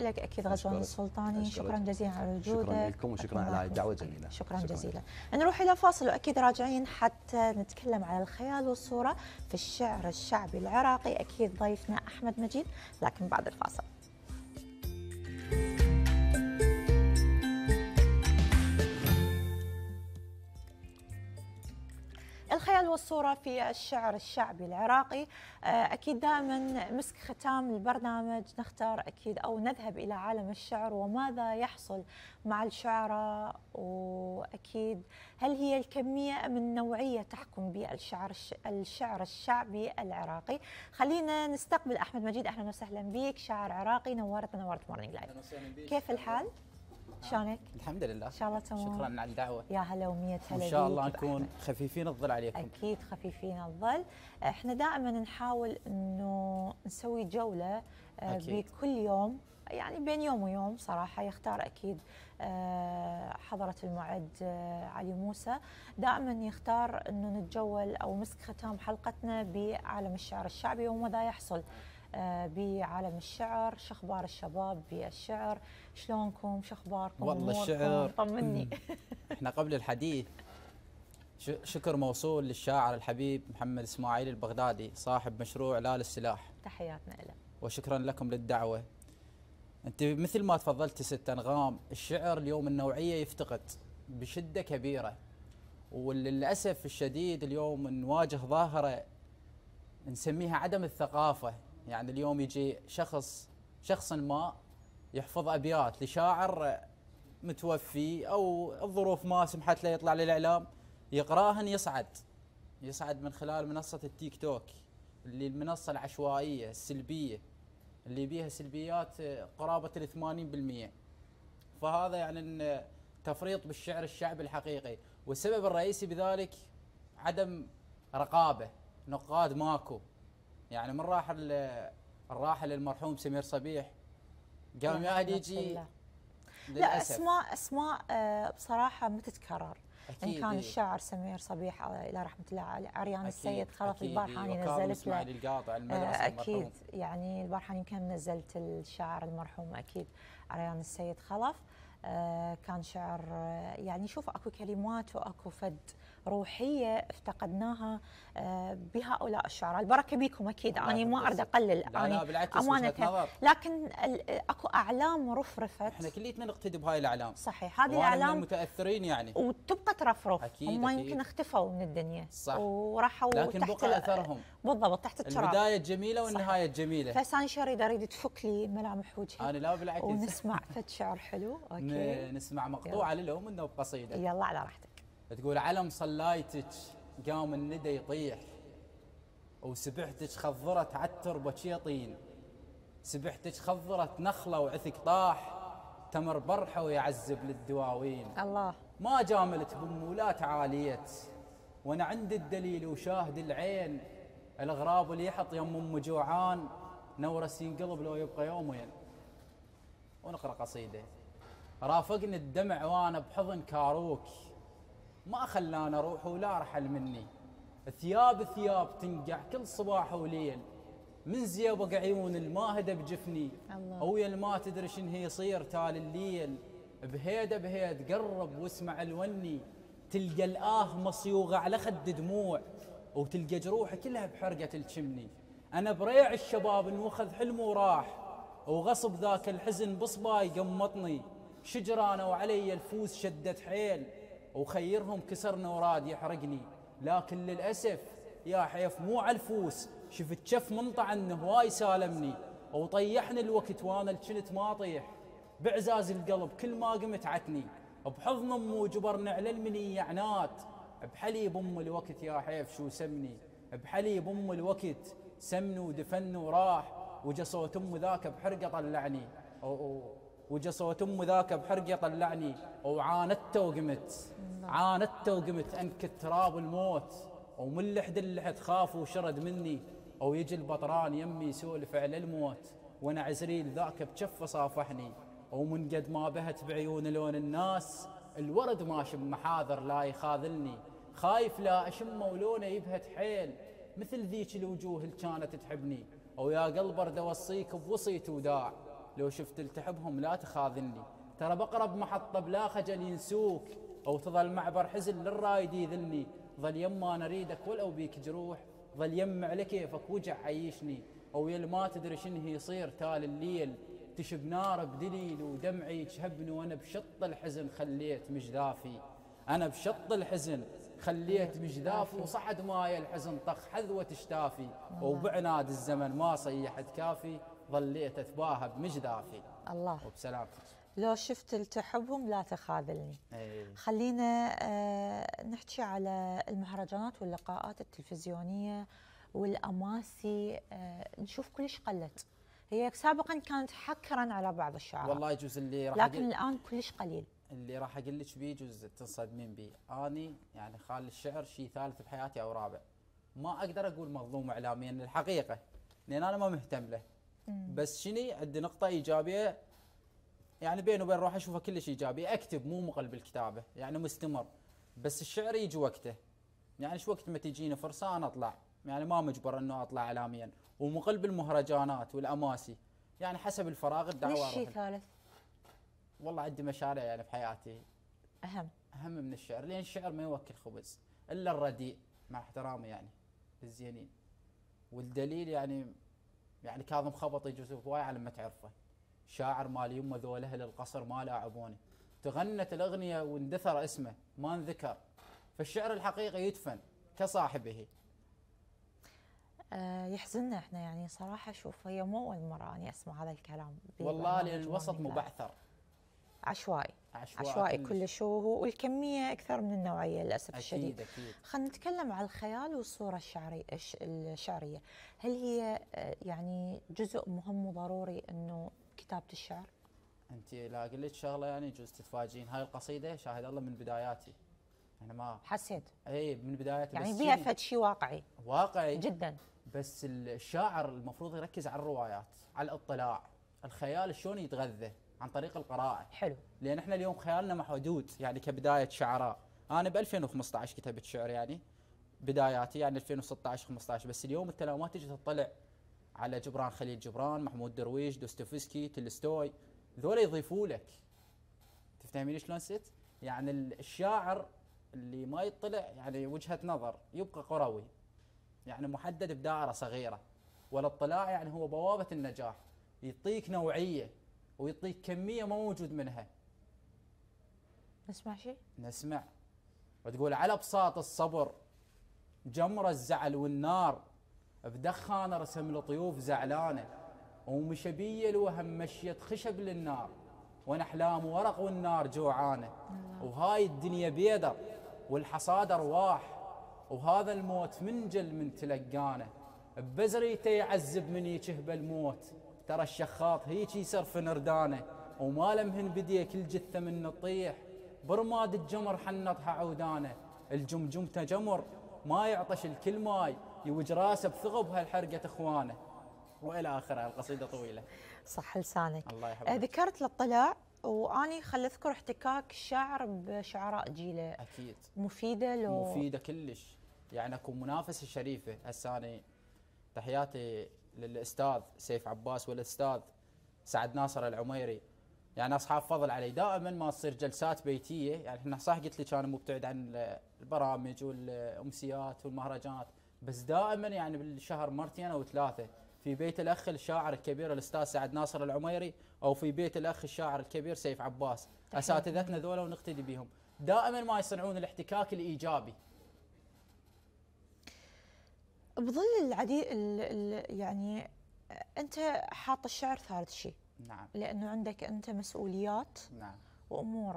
لك اكيد غزوان السلطاني، شكرا جزيلا على وجودك. شكرا لكم وشكرا على الدعوه الجميله. شكرا جزيلا. نروح الى فاصل واكيد راجعين حتى نتكلم على الخيال والصوره في الشعر الشعبي العراقي، اكيد ضيفنا احمد مجيد، لكن بعد الفاصل. الخيال والصورة في الشعر الشعبي العراقي، أكيد دائما مسك ختام البرنامج نختار أكيد أو نذهب إلى عالم الشعر وماذا يحصل مع الشعراء، وأكيد هل هي الكمية أم النوعية تحكم بالشعر الشعبي العراقي. خلينا نستقبل أحمد مجيد. أهلا وسهلا بك، شاعر عراقي، نورت مورنينج لايف. كيف الحال؟ شلونك؟ الحمد لله، ان شاء الله تمام. شكرا على الدعوه. يا هلا ومية هلا. ان شاء الله نكون خفيفين الظل عليكم. اكيد خفيفين الظل. احنا دائما نحاول انه نسوي جوله بكل يوم، يعني بين يوم ويوم صراحه يختار اكيد حضره المعد علي موسى دائما يختار انه نتجول او مسك ختام حلقتنا بعالم الشعر الشعبي وماذا يحصل بعالم الشعر. شو اخبار الشباب بالشعر؟ شلونكم؟ شو اخباركم؟ والله الشعر طمني. احنا قبل الحديث شكر موصول للشاعر الحبيب محمد اسماعيل البغدادي صاحب مشروع لا للسلاح. تحياتنا له وشكرا لكم للدعوه. انت مثل ما تفضلت ست انغام، الشعر اليوم النوعيه يفتقد بشده كبيره، وللاسف الشديد اليوم نواجه ظاهره نسميها عدم الثقافه. يعني اليوم يجي شخص ما يحفظ ابيات لشاعر متوفي او الظروف ما سمحت له يطلع للاعلام، يقراهن يصعد من خلال منصه التيك توك، اللي المنصه العشوائيه السلبيه اللي بيها سلبيات قرابه ال 80%. فهذا يعني تفريط بالشعر الشعبي الحقيقي، والسبب الرئيسي بذلك عدم رقابه، نقاد ماكو. يعني من الراحل المرحوم سمير صبيح قام يجي لا اسماء بصراحه ما تتكرر. ان كان الشاعر سمير صبيح الى رحمه الله عليه، عريان السيد خلف البارحاني نزلت له القاطع المدرسه اكيد المرحوم. يعني البارحاني يمكن نزلت الشاعر المرحوم اكيد عريان السيد خلف. كان شعر يعني شوف اكو كلمات واكو فد روحيه افتقدناها بهؤلاء الشعراء. البركه بيكم اكيد، انا ما اريد اقلل امانه، لكن اكو اعلام رفرفت. احنا كليتنا نقتدي بهاي الاعلام. صحيح، هذه الاعلام متاثرين يعني وتبقى ترفرف. هم يمكن اختفوا من الدنيا صح، وراحوا لكن بقى اثرهم بالضبط تحت التراب. البدايه الجميله والنهايه الجميله. فسان شريد اريد تفك لي ملامح وجهي. انا لا بالعكس. ونسمع فد شعر حلو. اوكي نسمع مقطوعه لهم انه بقصيده. يلا على راحتك. تقول علم صلايتك قام الندى يطيح، وسبحتك خضرت عالتربه شيطين، سبحتك خضرت نخله وعثك طاح، تمر برحه ويعذب للدواوين. الله ما جاملت بام ولا تعاليت، وانا عندي الدليل وشاهد العين، الغراب اللي يحط يم ام جوعان، نورس ينقلب لو يبقى يومين. ونقرا قصيده. رافقني الدمع وانا بحضن كاروك، ما خلاني اروح ولا رحل مني، ثياب تنقع كل صباح وليل، من زيبق عيون الماهده بجفني، ويا ما تدري شن هي يصير تال الليل، بهيد قرب واسمع الوني، تلقى الآه مصيوغه على خد دموع، وتلقى جروحي كلها بحرقه الشمني. انا بريع الشباب انوخذ حلمه وراح، وغصب ذاك الحزن بصباي قمطني، شجرانه وعلي الفوس شدت حيل، وخيرهم كسرنا وراد يحرقني، لكن للأسف يا حيف مو على الفوس، شفت شف منطع انه هواي سالمني، وطيحني الوقت وانا الجنت ما طيح، بعزاز القلب كل ما قمت عتني، بحضن امي وجبرني على المنيعنات، بحليب ام الوقت يا حيف شو سمني، بحليب ام الوقت سمني ودفني وراح، وجا صوت ام ذاك بحرقه طلعني، وجا صوت ام ذاك بحرقه طلعني، وعاندت وقمت انكت تراب الموت، ومن لحد خاف وشرد مني، ويجي البطران يمي يسولف على الموت، وانا عزريل ذاك بجفه صافحني، ومن قد ما بهت بعيون لون الناس، الورد ماشي بمحاذر لا يخاذلني، خايف لا اشمه ولونه يبهت حيل، مثل ذيك الوجوه اللي كانت تحبني، ويا قلب ارد اوصيك بوصية وداع، لو شفت التحبهم لا تخاذلني، ترى بقرب محطة بلا خجل ينسوك، أو تظل معبر حزن للرايد يذلني، ظل يما أنا أريدك ولو بيك جروح، ظل يم على كيفك وجع عيشني، أو يل ما تدري شنه يصير تال الليل، تشب نار بدليل ودمعي تشهبني، وأنا بشط الحزن خليت مجذافي، أنا بشط الحزن خليت مجذافي، وصعد ماي الحزن طخ حذوة شتافي، وبعناد الزمن ما صيحت كافي، ظليت أتباهى بمجذافي. الله. وبسلامتك. لو شفت تحبهم لا تخاذلني. أي. خلينا نحكي على المهرجانات واللقاءات التلفزيونية والأماسي، نشوف كلش قلت. هي سابقا كانت حكرا على بعض الشعراء، والله يجوز اللي راح لكن الآن كلش قليل. اللي راح اقول لك بيه يجوز تنصدمين بيه، اني يعني خال الشعر شيء ثالث بحياتي او رابع. ما اقدر اقول مظلوم اعلاميا الحقيقه، لان انا ما مهتم له. بس شني عندي نقطه ايجابيه، يعني بيني وبين روحي اشوفها كلش ايجابي، اكتب مو مقل بالكتابه، يعني مستمر. بس الشعر يجي وقته، يعني شو وقت ما تجيني فرصه انا اطلع، يعني ما مجبر انه اطلع اعلاميا، ومقل بالمهرجانات والاماسي، يعني حسب الفراغ الدعوه. ليش شيء ثالث؟ والله عندي مشاريع يعني بحياتي أهم من الشعر، لان الشعر ما يوكل خبز الا الرديء، مع احترامي يعني للزينين. والدليل يعني كاظم خبط يجوز هواي على ما تعرفه، شاعر مال يمه ذول اهل القصر ما لاعبوني، تغنت الاغنيه واندثر اسمه ما انذكر، فالشعر الحقيقي يدفن كصاحبه. يحزننا احنا يعني صراحه. شوف، هي مو اول مره اني اسمع هذا الكلام، والله لان الوسط مبعثر عشوائي كلش، والكميه اكثر من النوعيه للاسف الشديد. اكيد. خلينا نتكلم على الخيال والصوره الشعريه. هل هي يعني جزء مهم وضروري انه كتابه الشعر؟ انت لا اقول لك شغله يعني يجوز تتفاجئين، هاي القصيده شاهد الله من بداياتي، انا ما حسيت اي من بداياتي، يعني بيها فد شيء واقعي جدا. بس الشاعر المفروض يركز على الروايات، على الاطلاع، الخيال شلون يتغذى عن طريق القراءه. حلو. لان احنا اليوم خيالنا محدود، يعني كبدايه شعراء، انا ب 2015 كتبت شعر، يعني بداياتي يعني 2016 15، بس اليوم انت لو ما تجي تطلع على جبران خليل جبران، محمود درويش، دوستويفسكي، تولستوي، ذولا يضيفوا لك. تفهمين شلون ست؟ يعني الشاعر اللي ما يطلع يعني وجهه نظر يبقى قروي، يعني محدد بدائره صغيره، والاطلاع يعني هو بوابه النجاح، يعطيك نوعيه ويعطيك كميه ما موجود منها. نسمع شيء؟ نسمع. وتقول على بساط الصبر جمر الزعل والنار، بدخان رسم الطيوف زعلانه، ومشبيه الوهم مشيت خشب للنار، وانا احلام ورق والنار جوعانه، وهاي الدنيا بيدر والحصاد ارواح، وهذا الموت منجل من تلقانه، ببزريته يعذب من يشهب الموت، ترى الشخاط هيك يسر نردانه، وما لمهن بديك الجثه من تطيح، برماد الجمر حنطها عودانه، الجمجمته جمر ما يعطش الكل ماي، يوج راسه بثغب هالحرقه اخوانه، والى اخره. القصيده طويله. صح لسانك. الله يحفظك. ذكرت الاطلاع، واني خل اذكر احتكاك الشاعر بشعراء جيله. اكيد مفيده مفيده كلش، يعني اكون منافسه شريفه. هسه انا تحياتي للاستاذ سيف عباس والاستاذ سعد ناصر العميري، يعني اصحاب فضل علي. دائما ما تصير جلسات بيتيه، يعني احنا صح قلت لك انا مبتعد عن البرامج والامسيات والمهرجانات، بس دائما يعني بالشهر مرتين او ثلاثه في بيت الاخ الشاعر الكبير الاستاذ سعد ناصر العميري، او في بيت الاخ الشاعر الكبير سيف عباس، اساتذتنا ذولا ونقتدي بهم، دائما ما يصنعون الاحتكاك الايجابي. بظل العديد يعني انت حاط الشعر ثالث شيء. نعم. لانه عندك انت مسؤوليات. نعم. وامور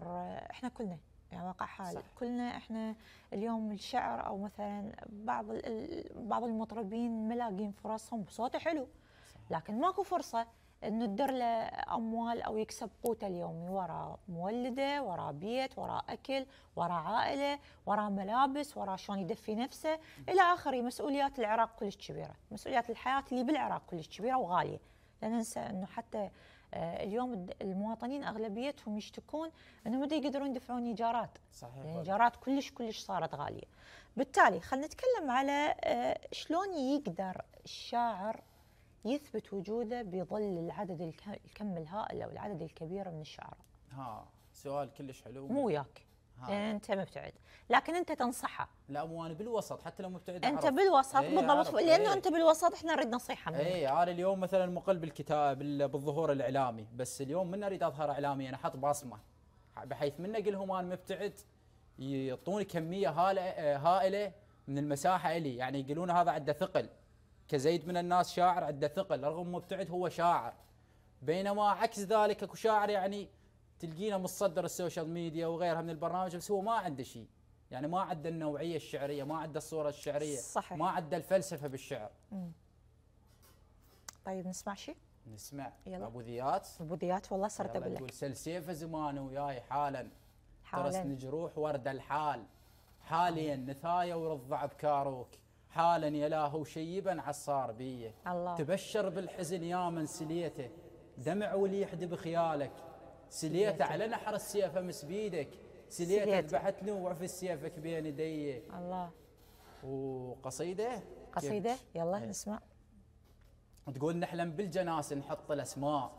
احنا كلنا يعني واقع حال صح. كلنا احنا اليوم الشعر، او مثلا بعض المطربين ملاقين فرصهم بصوته حلو، لكن ماكو فرصه انه تدر له اموال او يكسب قوته اليومي، ورا مولده، ورا بيت، ورا اكل، ورا عائله، ورا ملابس، ورا شلون يدفي نفسه الى اخره. مسؤوليات العراق كلش كبيره، مسؤوليات الحياه اللي بالعراق كلش كبيره وغاليه. لا ننسى انه حتى اليوم المواطنين اغلبيتهم يشتكون انه ما يقدرون يدفعون ايجارات. صحيح. يعني الايجارات كلش صارت غاليه. بالتالي خلينا نتكلم على شلون يقدر الشاعر يثبت وجوده بظل العدد الكم الهائل أو العدد الكبير من الشعراء؟ سؤال كلش حلو. مو وياك لأن أنت مبتعد، لكن أنت تنصحه. لا مو أنا بالوسط، حتى لو مبتعد أنت أعرف. بالوسط بالضبط، لأنه أنت بالوسط إحنا نريد نصيحة منك. أنا اليوم مثلا مقل بالكتاب بالظهور الإعلامي، بس اليوم من أريد أظهر إعلامي أنا حط بصمة، بحيث من أقلهم أنا مبتعد يعطوني كمية هائلة من المساحة إلي، يعني يقولون هذا عنده ثقل، كزيد من الناس شاعر عنده ثقل رغم مبتعد هو شاعر. بينما عكس ذلك اكو شاعر يعني تلقينه متصدر السوشيال ميديا وغيرها من البرامج، بس هو ما عنده شيء، يعني ما عنده النوعية الشعرية، ما عنده الصورة الشعرية، صحيح. ما عنده الفلسفة بالشعر. طيب نسمع شيء؟ نسمع. يلا. أبو ذيات. أبو ذيات والله صرت أقول لك. تقول سل سيف زمان وياي حالا ترسني جروح ورد الحال، حاليا نثايا ورضع بكاروك، حالا يا لاهو شيبا عصار بيه. الله. تبشر بالحزن يا من سليته، دمع وليح بخيالك، سليته على نحر السيف امس بيدك، سليته ذبحتني وعف السيفك بين يدي. الله. وقصيده يلا نسمع. تقول نحلم بالجناس نحط الاسماء،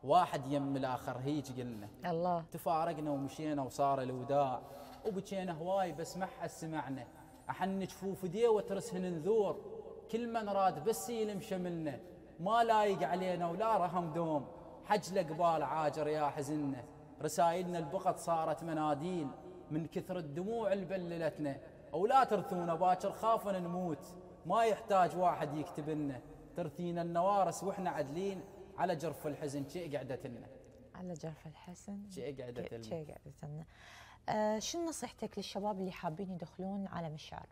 واحد يم الاخر هيج قلنا. الله. تفارقنا ومشينا وصار الوداع، وبكينا هواي بس ما حد سمعنا، احن جفوف ديه وترسهن نذور، كل من راد بس يلم شملنا، ما لايق علينا ولا رهم دوم، حجله قبال عاجر يا حزننا، رسايلنا البقط صارت مناديل، من كثر الدموع اللي بللتنا، او لا ترثونا باكر خافنا نموت، ما يحتاج واحد يكتب لنا، ترثينا النوارس واحنا عدلين، على جرف الحزن شي قعدتنا. على جرف الحزن شي قعدتنا. شنو نصيحتك للشباب اللي حابين يدخلون عالم الشعر؟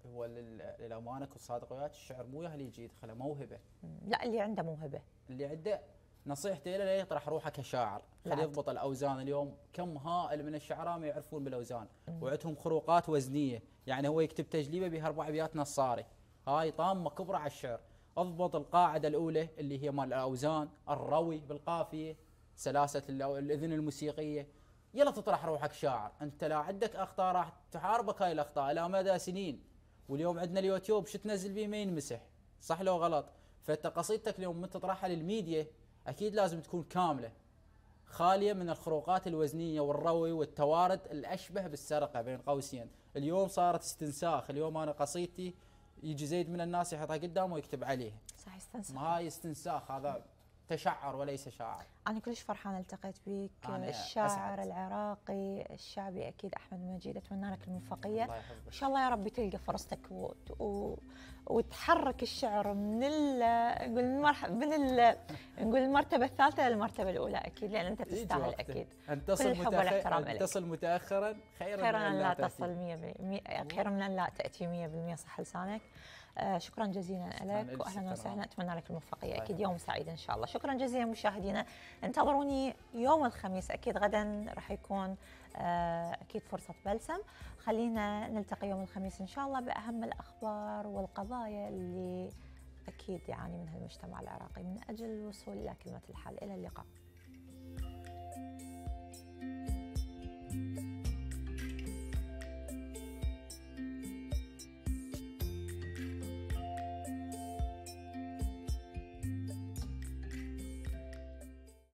هو للامانه كنت صادق وياك، الشعر مو اللي يجي يدخله، موهبه. لا اللي عنده موهبه، اللي عنده نصيحتي له يطرح روحه كشاعر، خليه يضبط الاوزان. اليوم كم هائل من الشعراء ما يعرفون بالاوزان، وعندهم خروقات وزنيه، يعني هو يكتب تجليبه بها 4 ابيات نصاري، هاي طامه كبرى على الشعر. اضبط القاعده الاولى اللي هي مال الاوزان، الروي بالقافيه، سلاسه الاذن الموسيقيه، يلا تطرح روحك شاعر. انت لا عندك اخطاء راح تحاربك هاي الاخطاء الى مدى سنين، واليوم عندنا اليوتيوب شو تنزل بيه ما ينمسح، صح لو غلط. فانت قصيدتك اليوم من تطرحها للميديا اكيد لازم تكون كامله، خاليه من الخروقات الوزنيه والروي والتوارد الاشبه بالسرقه بين قوسين. اليوم صارت استنساخ، اليوم انا قصيدتي يجي زيد من الناس يحطها قدامه ويكتب عليها. صح استنساخ. ما هاي استنساخ، هذا تشعر وليس شاعر. أنا كلش فرحانة التقيت بك، الشاعر العراقي الشعبي أكيد أحمد مجيد، أتمنى لك الموفقية. إن شاء الله يا رب تلقى فرصتك وتحرك الشعر نقول المرتبة الثالثة للمرتبة الأولى أكيد، لأن أنت تستاهل أكيد. أن تصل متأخرا خير من أن لا تصل 100%، خير من أن لا تأتي 100%، صح لسانك. شكرا جزيلا لك واهلا وسهلا، اتمنى لك الموفقيه، اكيد يوم سعيد ان شاء الله. شكرا جزيلا مشاهدينا، انتظروني يوم الخميس، اكيد غدا راح يكون اكيد فرصه بلسم. خلينا نلتقي يوم الخميس ان شاء الله باهم الاخبار والقضايا اللي اكيد يعاني منها المجتمع العراقي من اجل الوصول الى كلمه الحل. الى اللقاء.